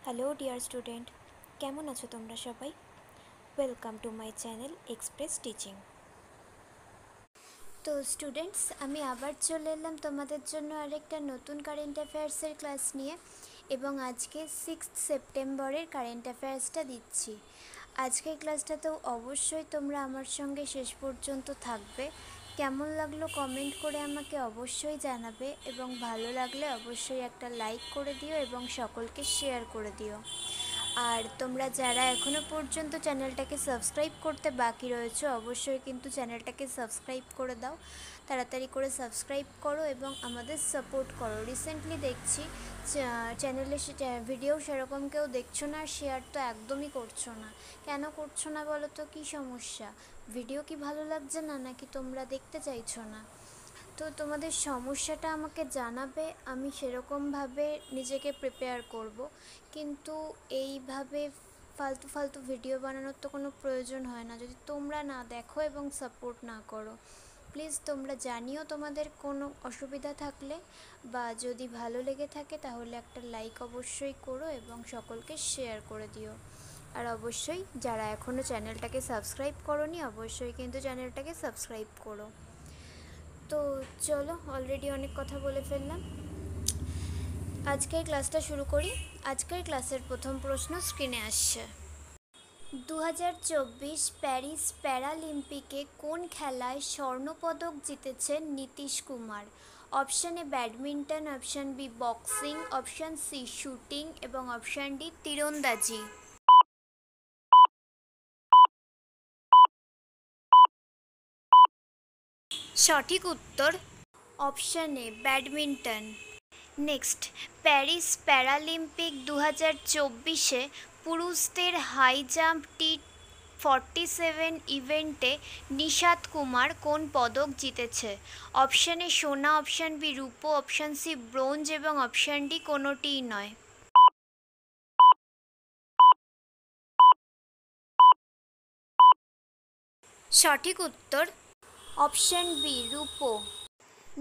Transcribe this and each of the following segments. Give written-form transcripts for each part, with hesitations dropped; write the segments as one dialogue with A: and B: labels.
A: Hello dear student, কেমন আছো তোমরা সবাই? Welcome to my channel express teaching. তো স্টুডেন্টস, আমি আবার চলে এলাম তোমাদের জন্য আরেকটা নতুন কারেন্ট অ্যাফেয়ার্সের ক্লাস নিয়ে, এবং আজকে 6 সেপ্টেম্বরের কারেন্ট অ্যাফেয়ার্সটা দিচ্ছি। আজকের ক্লাসটাতেও অবশ্যই তোমরা আমার সঙ্গে শেষ পর্যন্ত থাকবে। কেমন লাগলো কমেন্ট করে আমাকে অবশ্যই জানাবে, এবং ভালো লাগলে অবশ্যই একটা লাইক করে দিও এবং সকলকে শেয়ার করে দিও। আর তোমরা যারা এখনও পর্যন্ত চ্যানেলটাকে সাবস্ক্রাইব করতে বাকি রয়েছে, অবশ্যই কিন্তু চ্যানেলটাকে সাবস্ক্রাইব করে দাও। তাড়াতাড়ি করে সাবস্ক্রাইব করো এবং আমাদের সাপোর্ট করো। রিসেন্টলি দেখছি চ্যানেলে ভিডিও সেরকম কেউ দেখছো না, আর শেয়ার তো একদমই করছো না। কেন করছো না বলো তো? কী সমস্যা? ভিডিও কি ভালো লাগছে না, নাকি তোমরা দেখতে চাইছো না? তো তোমাদের সমস্যাটা আমাকে জানাবে, আমি সেরকমভাবে নিজেকে প্রিপেয়ার করব। কিন্তু এইভাবে ফালতু ফালতু ভিডিও বানানোর তো কোনো প্রয়োজন হয় না যদি তোমরা না দেখো এবং সাপোর্ট না করো। প্লিজ তোমরা জানিও তোমাদের কোনো অসুবিধা থাকলে, বা যদি ভালো লেগে থাকে তাহলে একটা লাইক অবশ্যই করো এবং সকলকে শেয়ার করে দিও। আর অবশ্যই যারা এখনও চ্যানেলটাকে সাবস্ক্রাইব করোনি, অবশ্যই কিন্তু চ্যানেলটাকে সাবস্ক্রাইব করো। তো চলো, অলরেডি অনেক কথা বলে ফেললাম, আজকের ক্লাসটা শুরু করি। আজকের ক্লাসের প্রথম প্রশ্ন স্ক্রিনে আসছে। 2024 প্যারিস প্যারালিম্পিকে কোন খেলায় স্বর্ণপদক জিতেছেন Nitesh Kumar? Option A badminton, option B boxing, option C shooting এবং অপশান ডি তীরন্দাজি। সঠিক উত্তর option A badminton. Next, Paris Paralympic 2024-এ পুরুষদের হাই জাম্প T47 ইভেন্টে নিশাত কুমার কোন পদক জিতেছে? অপশান এ সোনা, অপশান বি রূপো, অপশান সি ব্রোঞ্জ এবং অপশান ডি কোনোটিই নয়। সঠিক উত্তর অপশান বি রূপো।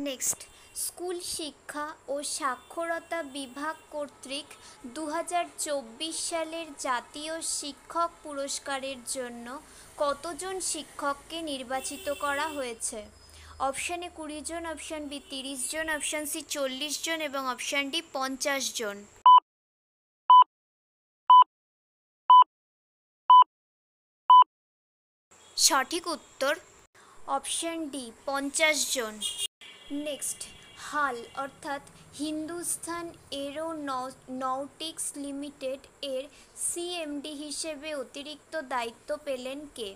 A: নেক্সট, স্কুল শিক্ষা ও সাক্ষরতা বিভাগ কর্তৃক 2024 সালের জাতীয় শিক্ষক পুরস্কারের জন্য কতজন শিক্ষককে নির্বাচিত করা হয়েছে? অপশান এ 20 জন, অপশান বি 30 জন, অপশান সি 40 জন এবং অপশান ডি 50 জন। সঠিক উত্তর অপশান ডি 50 জন। নেক্সট, হাল অর্থাৎ হিন্দুস্তান এরোনটিক্স লিমিটেড এর সিএমডি হিসেবে অতিরিক্ত দায়িত্ব পেলেন কে?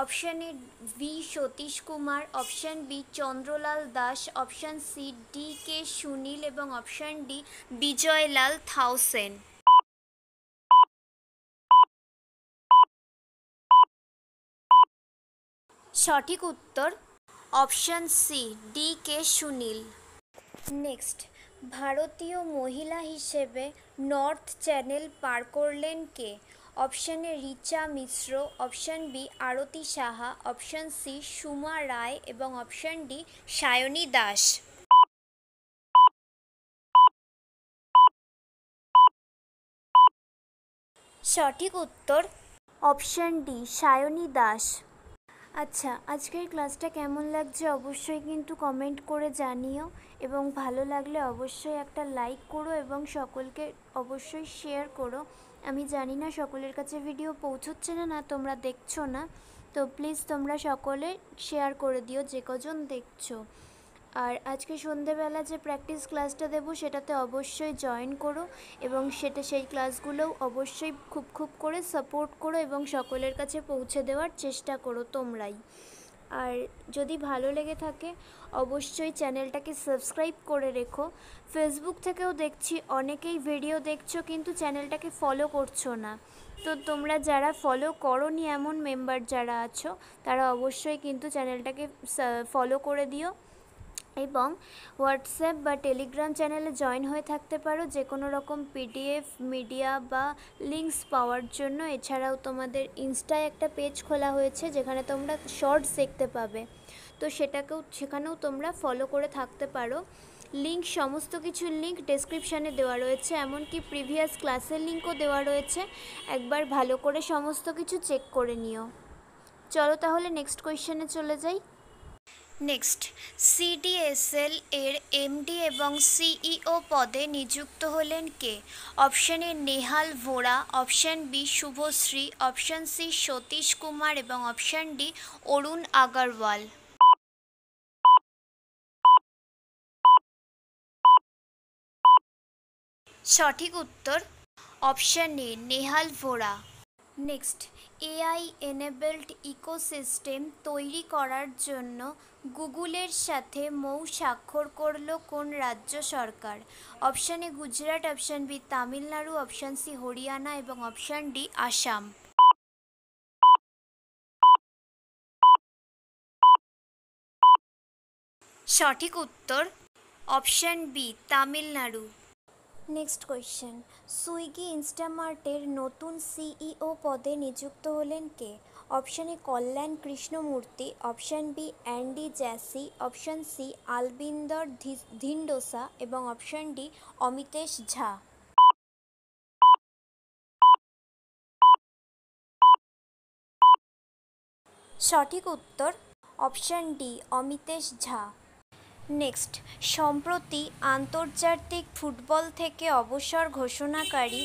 A: Option A V Satish Kumar, option B Chandralal Das, option C D K Sunil এবং অপশান ডি বিজয়লাল থাউসেন। সঠিক উত্তর option C D K Sunil. Next, ভারতীয় মহিলা হিসেবে নর্থ চ্যানেল পার করলেন কে? Option A Richa Mishra, option B Arati Saha, option C Suma Roy এবং অপশান ডি সায়নী দাস। সঠিক উত্তর অপশান ডি সায়নী দাস। আচ্ছা, আজকের ক্লাসটা কেমন লাগছে অবশ্যই কিন্তু কমেন্ট করে জানিও, এবং ভালো লাগলে অবশ্যই একটা লাইক করো এবং সকলকে অবশ্যই শেয়ার করো। আমি জানি না সকলের কাছে ভিডিও পৌঁছচ্ছে না, তোমরা দেখছো না, তো প্লিজ তোমরা সকলে শেয়ার করে দিও যে কজন দেখছো। আর আজকে সন্ধেবেলা যে প্র্যাকটিস ক্লাসটা দেবো সেটাতে অবশ্যই জয়েন করো, এবং সেই ক্লাসগুলোও অবশ্যই খুব করে সাপোর্ট করো এবং সকলের কাছে পৌঁছে দেওয়ার চেষ্টা করো তোমরাই। আর যদি ভালো লেগে থাকে অবশ্যই চ্যানেলটাকে সাবস্ক্রাইব করে রেখো। ফেসবুক থেকেও দেখছি অনেকেই ভিডিও দেখছো কিন্তু চ্যানেলটাকে ফলো করছো না। তো তোমরা যারা ফলো করোনি এমন মেম্বার যারা আছো তারা অবশ্যই কিন্তু চ্যানেলটাকে ফলো করে দিও, এবং হোয়াটসঅ্যাপ বা টেলিগ্রাম চ্যানেলে জয়েন হয়ে থাকতে পারো যে কোনো রকম পিডিএফ মিডিয়া বা লিঙ্কস পাওয়ার জন্য। এছাড়াও তোমাদের ইনস্টায় একটা পেজ খোলা হয়েছে যেখানে তোমরা শর্টস দেখতে পাবে, তো সেখানেও তোমরা ফলো করে থাকতে পারো। লিঙ্ক, সমস্ত কিছুর লিঙ্ক ডেসক্রিপশানে দেওয়া রয়েছে, এমনকি প্রিভিয়াস ক্লাসের লিঙ্কও দেওয়া রয়েছে। একবার ভালো করে সমস্ত কিছু চেক করে নিও। চলো তাহলে নেক্সট কোয়েশ্চেনে চলে যাই। নেক্সট, সিডিএসএল এর এমডি এবং সিইও পদে নিযুক্ত হলেন কে? Option A Nehal Vora, option B Shubhashree, option C Satish Kumar এবং অপশান ডি অরুণ আগরওয়াল। সঠিক উত্তর option A Nehal Vora. Next, AI enabled ecosystem তৈরি করার জন্য গুগলের সাথে স্বাক্ষর করল কোন রাজ্য সরকার? Option A Gujarat, option B Tamil Nadu, option C Haryana এবং অপশান ডি আসাম। সঠিক উত্তর option B Tamil Nadu. Next question, Swiggy ইনস্টামার্টের নতুন সিইও পদে নিযুক্ত হলেন কে? Option A Kalyan Krishnamurthy, option B Andy Jassy, option C Albinder Dhindsa এবং অপশান ডি অমিতেশ ঝা। সঠিক উত্তর option D Amitesh Jha. Next, সম্প্রতি আন্তর্জাতিক ফুটবল থেকে অবসর ঘোষণাকারী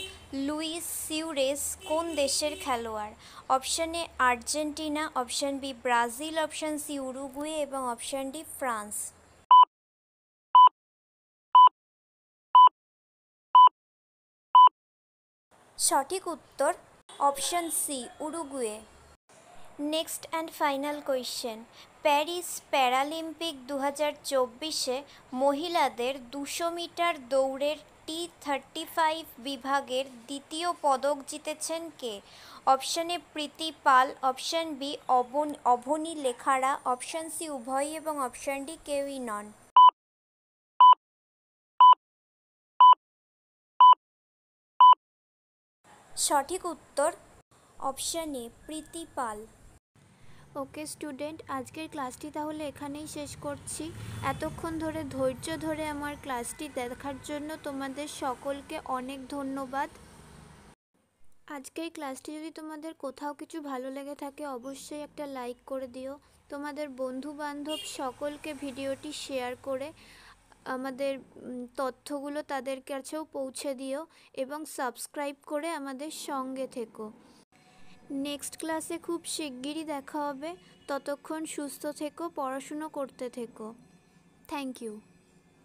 A: লুইস সুয়ারেজ কোন দেশের খেলোয়াড়? Option A Argentina, option B Brazil, option C Uruguay এবং অপশান ডি ফ্রান্স। সঠিক উত্তর option C Uruguay. Next and final question, Paris Paralympic 2024-এ মহিলাদের 200 মিটার দৌড়ের T35 বিভাগের দ্বিতীয় পদক জিতেছেন কে? Option A Preeti Pal, option B Avani Lekhara, option C উভয়ই এবং অপশান ডি কেউই নন। সঠিক উত্তর option A Preeti Pal. Okay student, আজকের ক্লাসটি তাহলে এখানেই শেষ করছি। এতক্ষণ ধরে ধৈর্য ধরে আমার ক্লাসটি দেখার জন্য তোমাদের সকলকে অনেক ধন্যবাদ। আজকের ক্লাসটি যদি তোমাদের কোথাও কিছু ভালো লেগে থাকে অবশ্যই একটা লাইক করে দিও। তোমাদের বন্ধু বান্ধব সকলকে ভিডিওটি শেয়ার করে আমাদের তথ্যগুলো তাদের কাছেও পৌঁছে দিও এবং সাবস্ক্রাইব করে আমাদের সঙ্গে থেকো। নেক্সট ক্লাসে খুব শিগগিরই দেখা হবে। ততক্ষণ সুস্থ থেকো, পড়াশুনো করতে থেকো। Thank you.